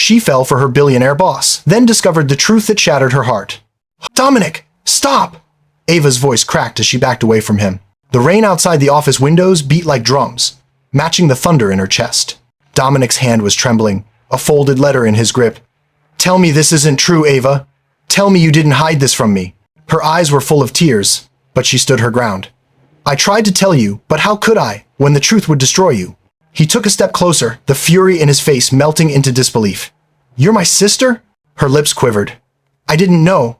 She fell for her billionaire boss, then discovered the truth that shattered her heart. "Dominic, stop!" Ava's voice cracked as she backed away from him. The rain outside the office windows beat like drums, matching the thunder in her chest. Dominic's hand was trembling, a folded letter in his grip. "Tell me this isn't true, Ava. Tell me you didn't hide this from me." Her eyes were full of tears, but she stood her ground. "I tried to tell you, but how could I, when the truth would destroy you?" He took a step closer, the fury in his face melting into disbelief. "You're my sister?" Her lips quivered. "I didn't know.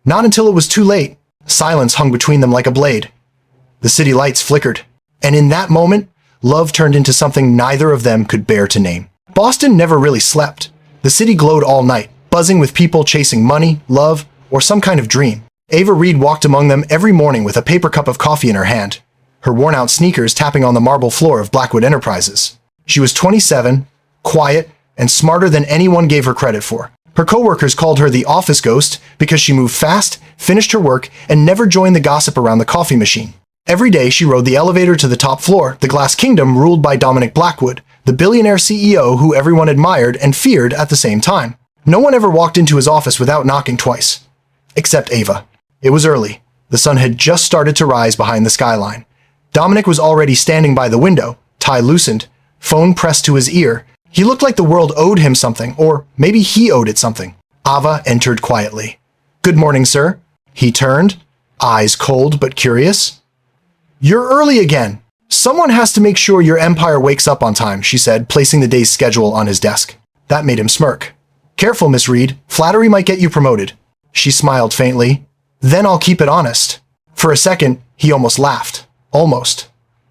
Not until it was too late." Silence hung between them like a blade. The city lights flickered, and in that moment, love turned into something neither of them could bear to name. Boston never really slept. The city glowed all night, buzzing with people chasing money, love, or some kind of dream. Ava Reed walked among them every morning with a paper cup of coffee in her hand, her worn-out sneakers tapping on the marble floor of Blackwood Enterprises. She was 27, quiet, and smarter than anyone gave her credit for. Her coworkers called her the office ghost because she moved fast, finished her work, and never joined the gossip around the coffee machine. Every day she rode the elevator to the top floor, the glass kingdom ruled by Dominic Blackwood, the billionaire CEO who everyone admired and feared at the same time. No one ever walked into his office without knocking twice. Except Ava. It was early. The sun had just started to rise behind the skyline. Dominic was already standing by the window, tie loosened, phone pressed to his ear. He looked like the world owed him something, or maybe he owed it something. Ava entered quietly. "Good morning, sir." He turned, eyes cold but curious. "You're early again. Someone has to make sure your empire wakes up on time," she said, placing the day's schedule on his desk. That made him smirk. "Careful, Miss Reed. Flattery might get you promoted." She smiled faintly. "Then I'll keep it honest." For a second, he almost laughed. Almost.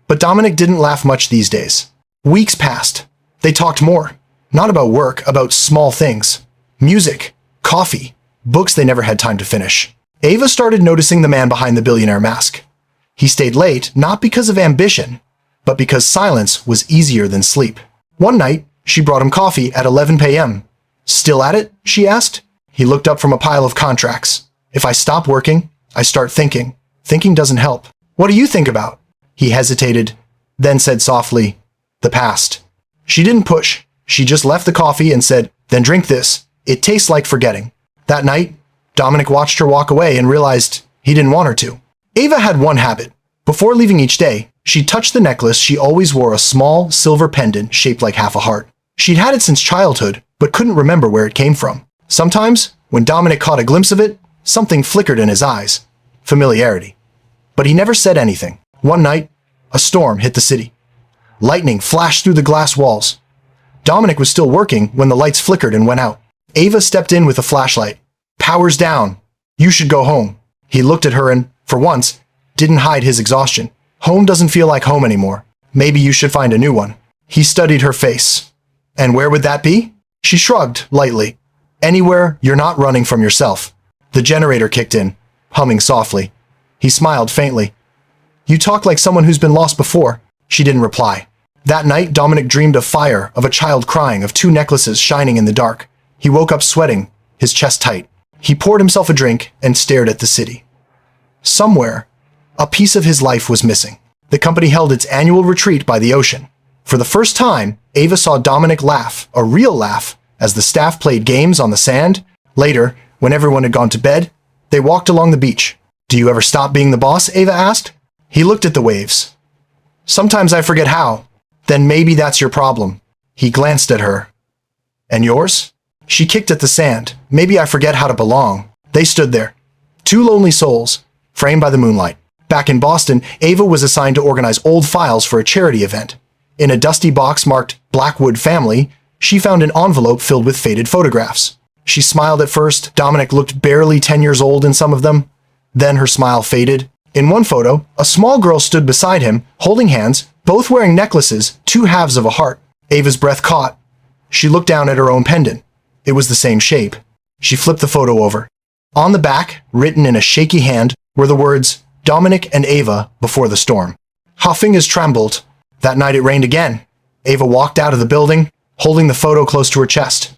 But Dominic didn't laugh much these days. Weeks passed. They talked more. Not about work, about small things. Music, coffee, books they never had time to finish. Ava started noticing the man behind the billionaire mask. He stayed late, not because of ambition, but because silence was easier than sleep. One night, she brought him coffee at 11 p.m. "Still at it?" she asked. He looked up from a pile of contracts. "If I stop working, I start thinking. Thinking doesn't help." "What do you think about?" He hesitated, then said softly, "The past." She didn't push. She just left the coffee and said, "Then drink this. It tastes like forgetting." That night, Dominic watched her walk away and realized he didn't want her to. Ava had one habit. Before leaving each day, she'd touch the necklace she always wore, a small silver pendant shaped like half a heart. She'd had it since childhood, but couldn't remember where it came from. Sometimes, when Dominic caught a glimpse of it, something flickered in his eyes. Familiarity. But he never said anything. One night, a storm hit the city. Lightning flashed through the glass walls. Dominic was still working when the lights flickered and went out. Ava stepped in with a flashlight. "Power's down. You should go home." He looked at her and, for once, didn't hide his exhaustion. "Home doesn't feel like home anymore. Maybe you should find a new one." He studied her face. "And where would that be?" She shrugged lightly. "Anywhere you're not running from yourself." The generator kicked in, humming softly. He smiled faintly. "You talk like someone who's been lost before." She didn't reply. That night, Dominic dreamed of fire, of a child crying, of two necklaces shining in the dark. He woke up sweating, his chest tight. He poured himself a drink and stared at the city. Somewhere, a piece of his life was missing. The company held its annual retreat by the ocean. For the first time, Ava saw Dominic laugh, a real laugh, as the staff played games on the sand. Later, when everyone had gone to bed, they walked along the beach. "Do you ever stop being the boss?" Ava asked. He looked at the waves. "Sometimes I forget how." "Then maybe that's your problem." He glanced at her. "And yours?" She kicked at the sand. "Maybe I forget how to belong." They stood there. Two lonely souls, framed by the moonlight. Back in Boston, Ava was assigned to organize old files for a charity event. In a dusty box marked Blackwood Family, she found an envelope filled with faded photographs. She smiled at first. Dominic looked barely 10 years old in some of them. Then her smile faded. In one photo, a small girl stood beside him, holding hands, both wearing necklaces, two halves of a heart. Ava's breath caught. She looked down at her own pendant. It was the same shape. She flipped the photo over. On the back, written in a shaky hand, were the words, "Dominic and Ava before the storm." Her fingers trembled. That night it rained again. Ava walked out of the building, holding the photo close to her chest.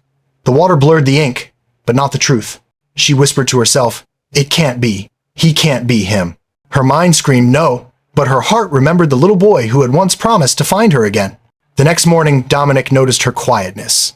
The water blurred the ink, but not the truth. She whispered to herself, "It can't be. He can't be him." Her mind screamed no, but her heart remembered the little boy who had once promised to find her again. The next morning, Dominic noticed her quietness.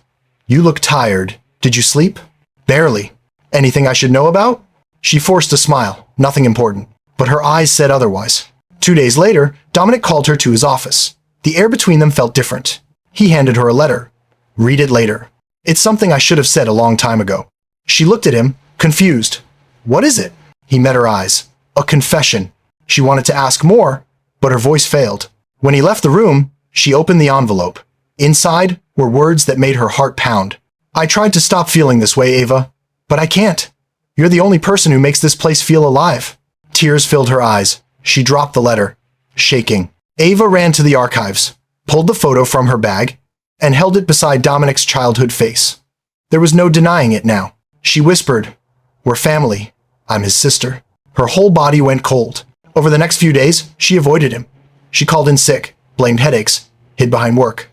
You look tired. Did you sleep? Barely. Anything I should know about? She forced a smile. Nothing important. But her eyes said otherwise. 2 days later, Dominic called her to his office. The air between them felt different. He handed her a letter. Read it later. It's something I should have said a long time ago. She looked at him, confused. What is it? He met her eyes. A confession. She wanted to ask more, but her voice failed. When he left the room, she opened the envelope. Inside were words that made her heart pound. I tried to stop feeling this way, Ava, but I can't. You're the only person who makes this place feel alive. Tears filled her eyes. She dropped the letter, shaking. Ava ran to the archives, pulled the photo from her bag, and held it beside Dominic's childhood face. There was no denying it now. She whispered, "We're family. I'm his sister." Her whole body went cold. Over the next few days, she avoided him. She called in sick, blamed headaches, hid behind work.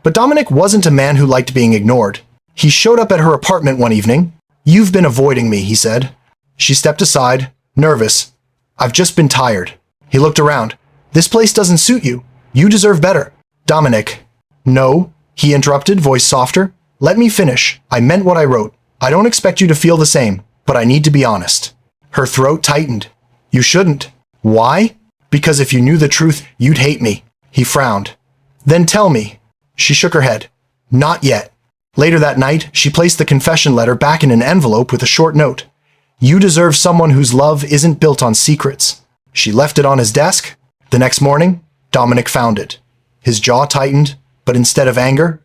But Dominic wasn't a man who liked being ignored. He showed up at her apartment one evening. "You've been avoiding me," he said. She stepped aside, nervous. "I've just been tired." He looked around. "This place doesn't suit you. You deserve better." "Dominic." "No," he interrupted, voice softer. "Let me finish. I meant what I wrote. I don't expect you to feel the same, but I need to be honest." Her throat tightened. "You shouldn't." "Why?" "Because if you knew the truth, you'd hate me." He frowned. "Then tell me." She shook her head. "Not yet." Later that night, she placed the confession letter back in an envelope with a short note. "You deserve someone whose love isn't built on secrets." She left it on his desk. The next morning, Dominic found it. His jaw tightened, but instead of anger,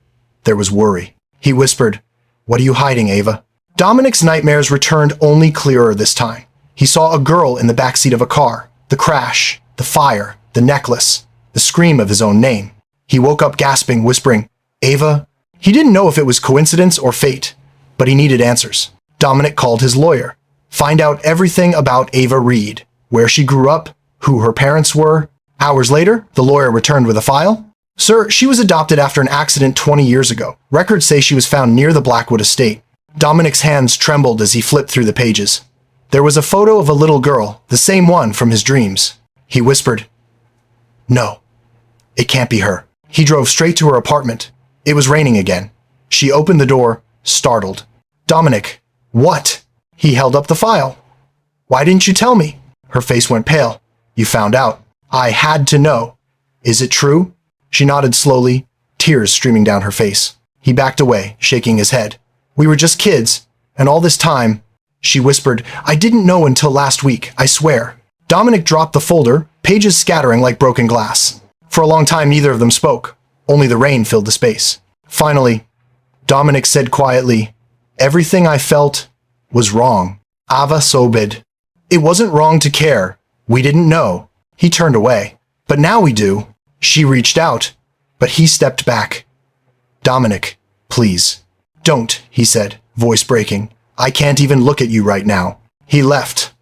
there was worry. He whispered, "What are you hiding, Ava?" Dominic's nightmares returned only clearer this time. He saw a girl in the backseat of a car, the crash, the fire, the necklace, the scream of his own name. He woke up gasping, whispering, "Ava." He didn't know if it was coincidence or fate, but he needed answers. Dominic called his lawyer. Find out everything about Ava Reed, where she grew up, who her parents were. Hours later, the lawyer returned with a file. "Sir, she was adopted after an accident 20 years ago. Records say she was found near the Blackwood estate." Dominic's hands trembled as he flipped through the pages. There was a photo of a little girl, the same one from his dreams. He whispered, "No, it can't be her." He drove straight to her apartment. It was raining again. She opened the door, startled. "Dominic, what?" He held up the file. "Why didn't you tell me?" Her face went pale. "You found out." "I had to know." "Is it true?" She nodded slowly, tears streaming down her face. He backed away, shaking his head. "We were just kids, and all this time," she whispered, "I didn't know until last week, I swear." Dominic dropped the folder, pages scattering like broken glass. For a long time, neither of them spoke. Only the rain filled the space. Finally, Dominic said quietly, "Everything I felt was wrong. Ava Sobid. It wasn't wrong to care. We didn't know." He turned away. "But now we do." She reached out, but he stepped back. "Dominic, please." "Don't," he said, voice breaking. "I can't even look at you right now." He left,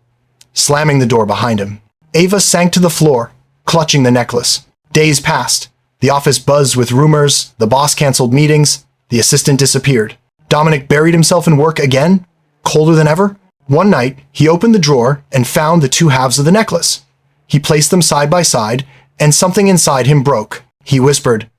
slamming the door behind him. Ava sank to the floor, clutching the necklace. Days passed. The office buzzed with rumors, the boss canceled meetings, the assistant disappeared. Dominic buried himself in work again, colder than ever. One night, he opened the drawer and found the two halves of the necklace. He placed them side by side, and something inside him broke. He whispered,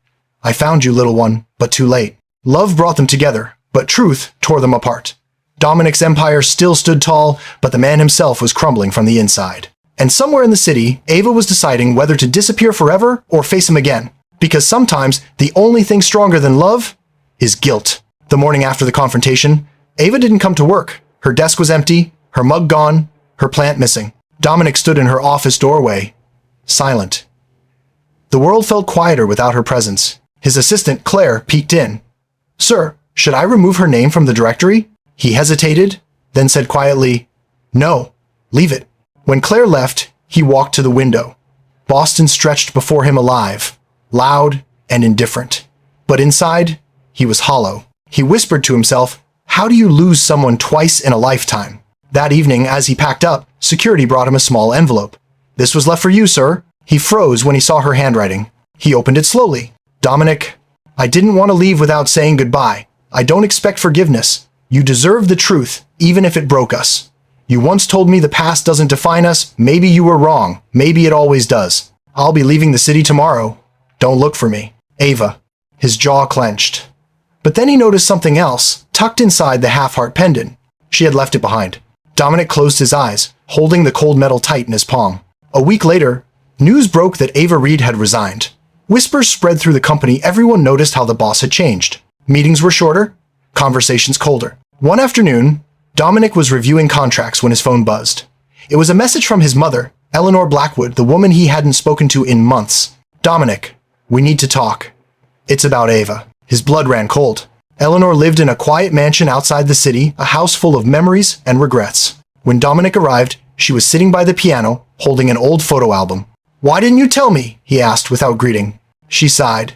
"I found you, little one, but too late." Love brought them together, but truth tore them apart. Dominic's empire still stood tall, but the man himself was crumbling from the inside. And somewhere in the city, Ava was deciding whether to disappear forever or face him again. Because sometimes the only thing stronger than love is guilt. The morning after the confrontation, Ava didn't come to work. Her desk was empty, her mug gone, her plant missing. Dominic stood in her office doorway, silent. The world felt quieter without her presence. His assistant, Claire, peeked in. "Sir, should I remove her name from the directory?" He hesitated, then said quietly, "No, leave it." When Claire left, he walked to the window. Boston stretched before him alive, loud and indifferent. But inside, he was hollow. He whispered to himself, "How do you lose someone twice in a lifetime?" That evening, as he packed up, security brought him a small envelope. "This was left for you, sir." He froze when he saw her handwriting. He opened it slowly. "Dominic, I didn't want to leave without saying goodbye. I don't expect forgiveness. You deserve the truth, even if it broke us. You once told me the past doesn't define us. Maybe you were wrong. Maybe it always does. I'll be leaving the city tomorrow. Don't look for me. Ava." His jaw clenched. But then he noticed something else, tucked inside the half-heart pendant. She had left it behind. Dominic closed his eyes, holding the cold metal tight in his palm. A week later, news broke that Ava Reed had resigned. Whispers spread through the company. Everyone noticed how the boss had changed. Meetings were shorter, conversations colder. One afternoon, Dominic was reviewing contracts when his phone buzzed. It was a message from his mother, Eleanor Blackwood, the woman he hadn't spoken to in months. "Dominic, we need to talk. It's about Ava." His blood ran cold. Eleanor lived in a quiet mansion outside the city, a house full of memories and regrets. When Dominic arrived, she was sitting by the piano, holding an old photo album. "Why didn't you tell me?" he asked without greeting. She sighed.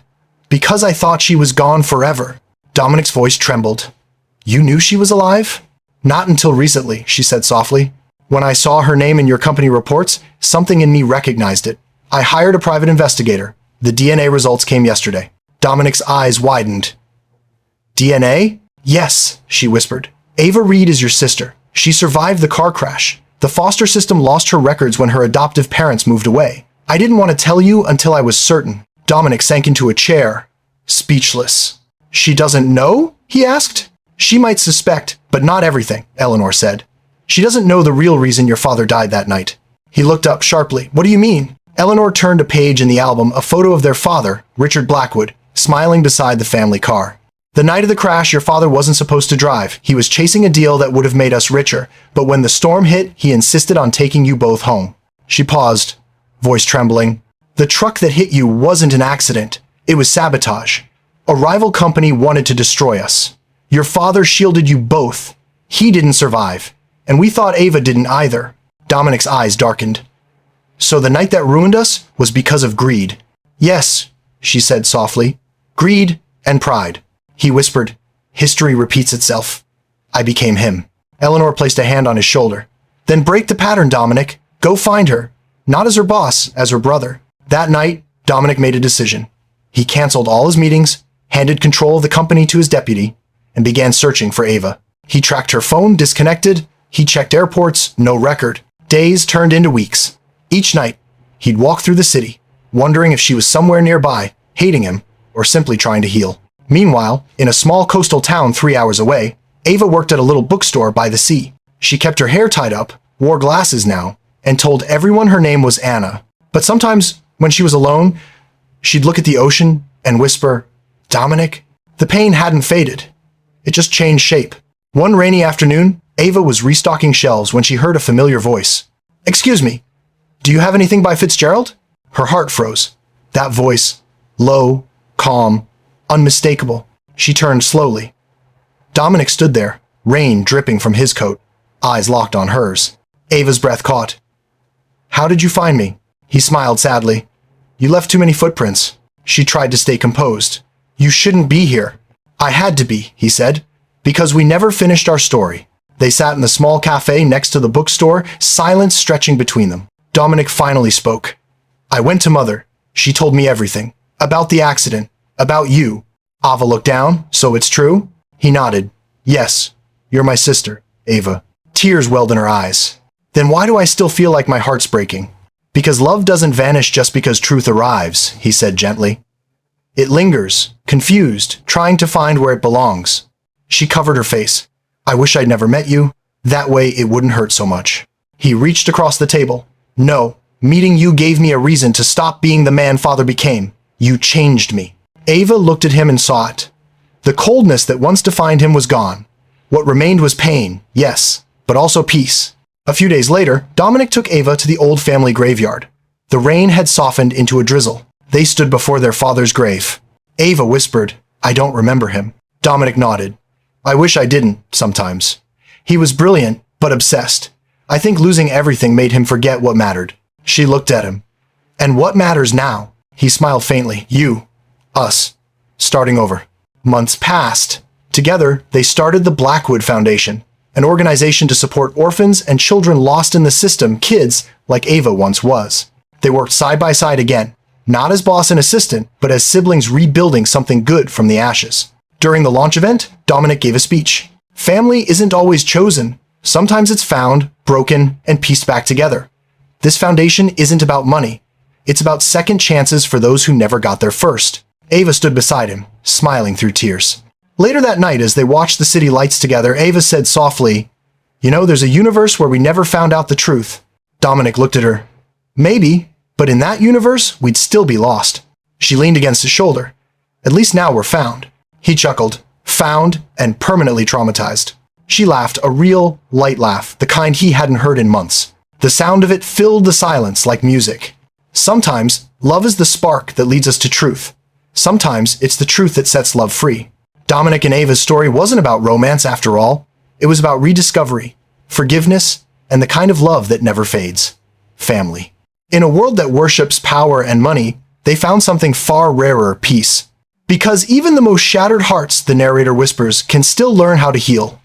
"Because I thought she was gone forever." Dominic's voice trembled. "You knew she was alive?" "Not until recently," she said softly. "When I saw her name in your company reports, something in me recognized it. I hired a private investigator. The DNA results came yesterday." Dominic's eyes widened. "DNA?" "Yes," she whispered. "Ava Reed is your sister. She survived the car crash. The foster system lost her records when her adoptive parents moved away. I didn't want to tell you until I was certain." Dominic sank into a chair, speechless. "She doesn't know?" he asked. "She might suspect, but not everything," Eleanor said. "She doesn't know the real reason your father died that night." He looked up sharply. "What do you mean?" Eleanor turned a page in the album, a photo of their father, Richard Blackwood, smiling beside the family car. "The night of the crash, your father wasn't supposed to drive. He was chasing a deal that would have made us richer, but when the storm hit, he insisted on taking you both home." She paused, voice trembling. "The truck that hit you wasn't an accident. It was sabotage. A rival company wanted to destroy us. Your father shielded you both. He didn't survive, and we thought Ava didn't either." Dominic's eyes darkened. "So the night that ruined us was because of greed?" "Yes," she said softly. "Greed and pride." He whispered, "History repeats itself. I became him." Eleanor placed a hand on his shoulder. "Then break the pattern, Dominic. Go find her. Not as her boss, as her brother." That night, Dominic made a decision. He canceled all his meetings, handed control of the company to his deputy, and began searching for Ava. He tracked her phone, disconnected. He checked airports, no record. Days turned into weeks. Each night, he'd walk through the city, wondering if she was somewhere nearby, hating him, or simply trying to heal. Meanwhile, in a small coastal town 3 hours away, Ava worked at a little bookstore by the sea. She kept her hair tied up, wore glasses now, and told everyone her name was Anna. But sometimes, when she was alone, she'd look at the ocean and whisper, "Dominic?" The pain hadn't faded. It just changed shape. One rainy afternoon, Ava was restocking shelves when she heard a familiar voice. "Excuse me, do you have anything by Fitzgerald?" Her heart froze. That voice, low, calm, unmistakable. She turned slowly. Dominic stood there, rain dripping from his coat, eyes locked on hers. Ava's breath caught. "How did you find me?" He smiled sadly. "You left too many footprints." She tried to stay composed. "You shouldn't be here." "I had to be," he said, "because we never finished our story." They sat in the small cafe next to the bookstore, silence stretching between them. Dominic finally spoke. "I went to Mother. She told me everything. About the accident. About you." Ava looked down. "So it's true?" He nodded. "Yes. You're my sister, Ava." Tears welled in her eyes. "Then why do I still feel like my heart's breaking?" "Because love doesn't vanish just because truth arrives," he said gently. "It lingers, confused, trying to find where it belongs." She covered her face. "I wish I'd never met you. That way it wouldn't hurt so much." He reached across the table. "No, meeting you gave me a reason to stop being the man Father became. You changed me." Ava looked at him and saw it. The coldness that once defined him was gone. What remained was pain, yes, but also peace. A few days later, Dominic took Ava to the old family graveyard. The rain had softened into a drizzle. They stood before their father's grave. Ava whispered, "I don't remember him." Dominic nodded. "I wish I didn't, sometimes. He was brilliant, but obsessed. I think losing everything made him forget what mattered." She looked at him. "And what matters now?" He smiled faintly. "You. Us. Starting over." Months passed. Together, they started the Blackwood Foundation, an organization to support orphans and children lost in the system, kids like Ava once was. They worked side by side again, not as boss and assistant, but as siblings rebuilding something good from the ashes. During the launch event, Dominic gave a speech. Family isn't always chosen. Sometimes it's found, broken, and pieced back together. This foundation isn't about money. It's about second chances for those who never got there first. Ava stood beside him, smiling through tears. Later that night, as they watched the city lights together, Ava said softly, "You know, there's a universe where we never found out the truth." Dominic looked at her. "Maybe, but in that universe, we'd still be lost." She leaned against his shoulder. "At least now we're found." He chuckled. "Found and permanently traumatized." She laughed, a real, light laugh, the kind he hadn't heard in months. The sound of it filled the silence like music. Sometimes, love is the spark that leads us to truth. Sometimes, it's the truth that sets love free. Dominic and Ava's story wasn't about romance after all. It was about rediscovery, forgiveness, and the kind of love that never fades. Family. In a world that worships power and money, they found something far rarer: peace. Because even the most shattered hearts, the narrator whispers, can still learn how to heal.